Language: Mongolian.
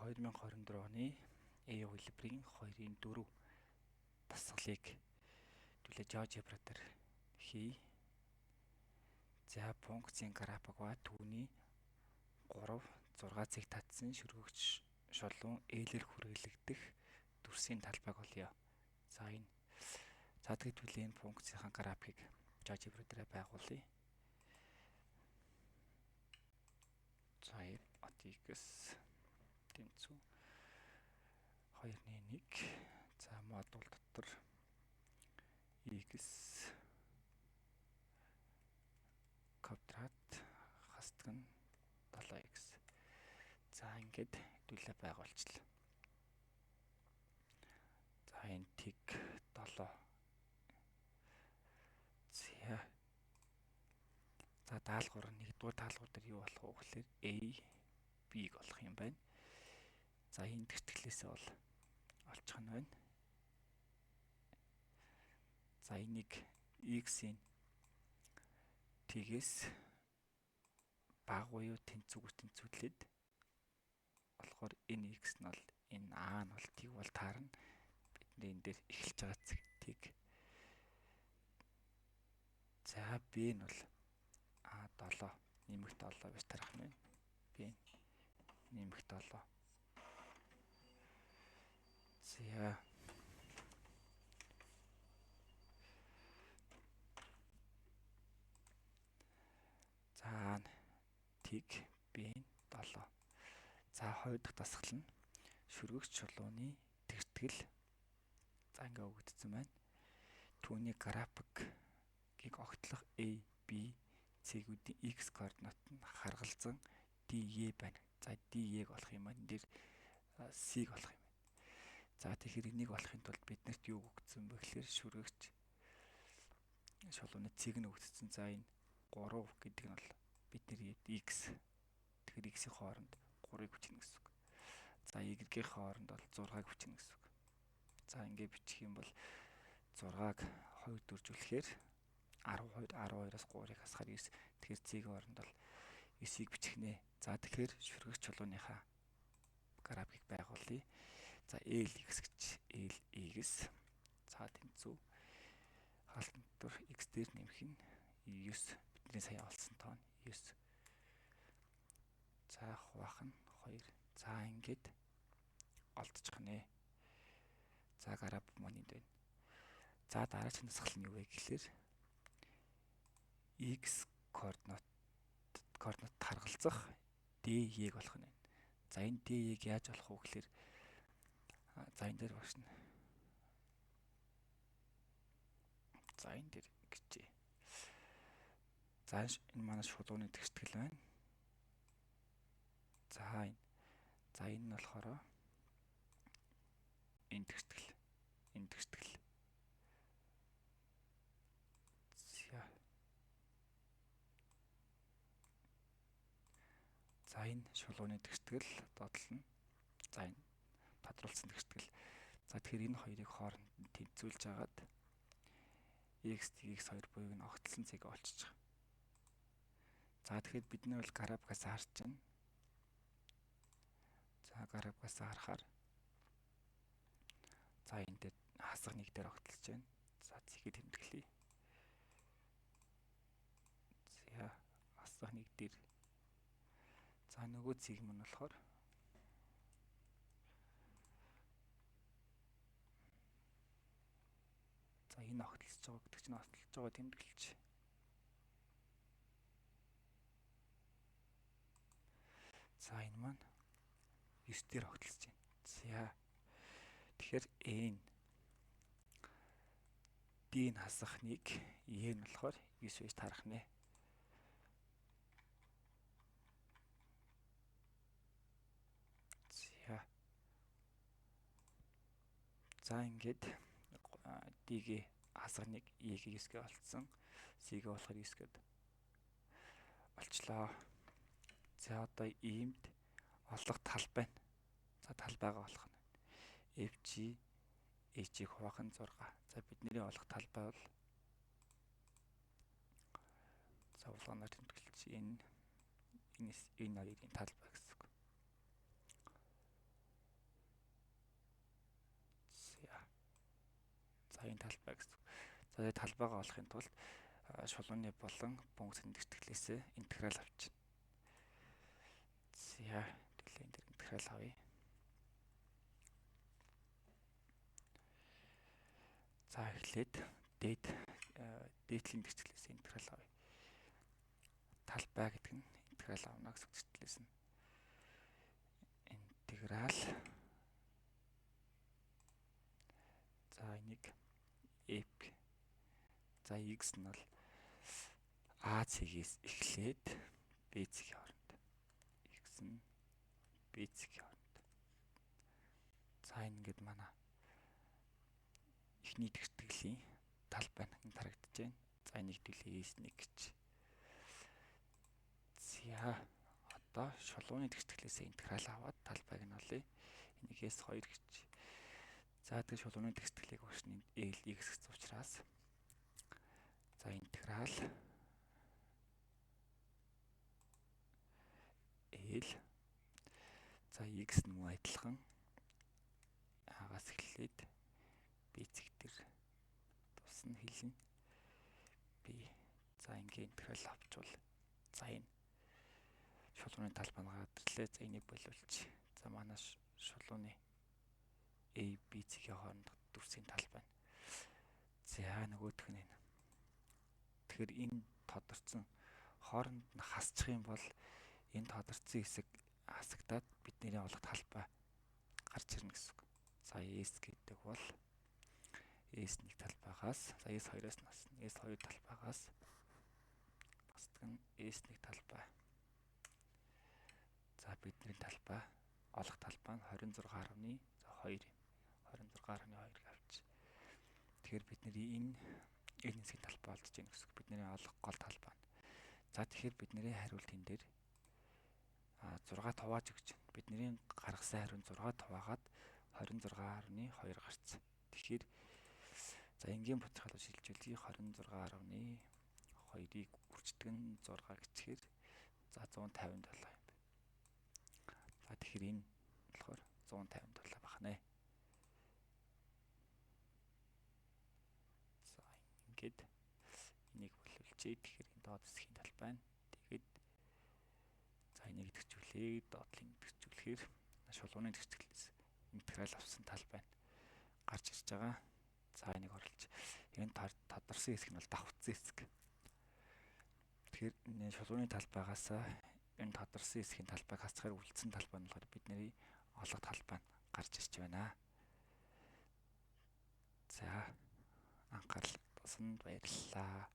2024 оны A хувилбарын 2-4 дасгалыг төлөө GeoGebra дээр хий. За функцийн график ба түүний 3, 6 цэг татсан шүргэгч шулуун ээлэр хүрээлэгдэх дүрсийн талбайг олъё. За тэгээд төлөө энэ функцийн графикийг GeoGebra дээр байгуулъя. За ATX тэнцүү 2-1. За модуль дотор X квадрат хасдаг нь 7x. За ингээд хэдүүлээ байгуулчихлаа. За энэ тиг 7. За даалгавар нэгдүгээр даалгавар дээр юу болох вэ гэхээр A B-г олох юм байна. За энэ тэгтгэлээсээ бол олчих нь байна. За энийг x-ийн тгээс бага буюу тэнцвүүлээд болохоор энэ x нь бол энэ a нь бол тг бол таарна. Бидний энэ дээр эхэлж байгаа тг. За b нь бол a7 нэмэх 7 биш тарах нь байна. b нэмэх 7. За тиг b 7. За 2 дахь дасгал нь шүргэгч чулууны тэгтгэл. За ингээ өгөгдсөн байна. Түүний графикийг огтлох A, B цэгүүдийн x координат нь харгалзан DE байна. За DE-г олох юм байна. Энд C-г олох юм байна. За тэгэхээр энийг олохын тулд биднэрт юу өгсөн бэ гэхээр шүргэгч шулууны цэг нь өгөгдсөн. За энэ 3 гэдэг нь бол бидний x. Тэгэхээр x-ийн хооронд 3-ыг бичнэ гэсэн үг. За y-ийн хооронд бол 6-ыг бичнэ гэсэн үг. За ингээд бичих юм бол 6-г 2 дөржүүлэхээр 12-аас 3-ыг хасахаар 9. Тэгэхээр c-ийн хооронд бол 9-ийг бичихнэ. За тэгэхээр шүргэгч чулууныхаа графикийг байгуулъя. За LX гэж LX. За тэнцүү хаалтан дотор x дээр нэмэх нь 9. Бидний сая олсон тоо нь 9. За хуваах нь 2. За ингээд олдчих нэ. За график маань энд байна. За дараагийн дасгал нь юу вэ гэхээр x координат харгалзах DE-г олох нь байна. За энэ DE-г яаж олох вэ гэхээр за энэ дээр багшна. За энэ дээр гэжээ. За энэ манай шулууны тэгтгэл байна. За энэ нь болохоор энэ тэгтгэл. За энэ шулууны тэгтгэл доотлол нь. За энэ тодруулсан тэгтгэл. За тэгэхээр энэ хоёрыг хооронд нь тэнцвүүлж агаад x x2 буюуг нь огтлсон цэг олчиж байгаа. За тэгэхээр бид нар бол графикаас харж байна. За графикаас харахаар за энэ дээр хасах нэг дээр огтлж байна. За цэгийг тэмдэглэе. За хасах нэг дээр. За нөгөө цэг мань болохоор за энэ огтлж байгаа гэдэг чинь огтлж байгаа тэмдэглэж. За энэ маань 9 дээр огтлж байна. За тэгэхээр n d-ийн хасах нэг e нь болохоор 9 байж тарах нэ. За ингээд d-ийн хасах нэг e-г 9-гээ олцсон. c-гээ болохоор 9 гээд олчлоо. За одоо иймд олох тал байна. За талбайгаа олох нь FG H-ийг хуваах нь 6. За бидний олох талбай бол за улаанаар тэмдэглэж энэ хоёрын талбай гэсэн үг. талбай гэсэн. За тэгээд талбайгаа олохын тулд шулууны болон бөмбөгийн тэгтгэлээсээ интеграл авчих. За төлөв энэ интеграл авъя. За эхлээд дээдлийн тэгтгэлээсээ интеграл авъя. Талбай гэдэг нь интеграл авна гэсэн тэгтгэлээс нь интеграл. За энийг f. За x нь бол a цэгээс эхлээд b цэгийн хооронд. X нь b цэгийн хооронд. За ингээд манай эхний тэгтгэлийн талбай нь харагдаж байна. За энийг төлөе S1 гэж. За одоо шулууны тэгтгэлээс интеграл аваад талбайг нь олъё. Энийг S2 гэж. За тэгээд шулууны тэгтгэлийг уршны L x гэсэн учраас за интеграл L за x нь мөн адилхан агаас эхлээд b цэг дээр тусна хэлнэ b. За ингээд интеграл авчвал за энэ шулууны талбай нь гадарлаа. За энийг боловч. За манай шулууны A, B цэгийн хооронд дүрсийн талбай нь. За нөгөөх нь энэ. Тэгэхээр энэ тодорцсон хооронд нь хасчих юм бол энэ тодорцсон хэсэг хасагдаад бидний олох талбай гарч ирнэ гэсэн үг. За S гэдэг бол S1 талбайгаас за S2-оос насна. S2 талбайгаас насдаг нь S1 талбай. За бидний талбай олох талбай нь 26.2 26.2 авч. Тэгэхээр бидний энэ хэсгийн талбай олдож байна гэсэн үг. Бидний олох гол талбай. За тэгэхээр бидний хариулт энэ дээр 6 тувааж өгч байна. Бидний гаргасан хариу 6 хуваагаад 26.2 гарсан. Тэгэхээр за энгийн бодцохоор шилжүүлье. 26.2-ыг үрждэг нь 6 гэчихээр за 157 юм байна. За тэгэхээр энэ болохоор 157 байна. За ингээд энийг боловлжээ. Тэгэхээр энэ доод хэсгийн талбай нь тэгээд за энийг идэвхжүүлээ. Доотлын идэвхжүүлэхээр шулууны тэгтгэлээс интеграл авсан талбай нь гарч ирж байгаа. За энийг оруулж энэ тодорсон хэсэг нь бол давхцсан хэсэг. Тэгэхээр энэ шулууны талбайгаас энэ тодорсон хэсгийн талбайг хасчихаар үлдсэн талбай нь болохоор бидний олох талбай нь гарч ирж байна. За анхаарал татсанд баярлалаа.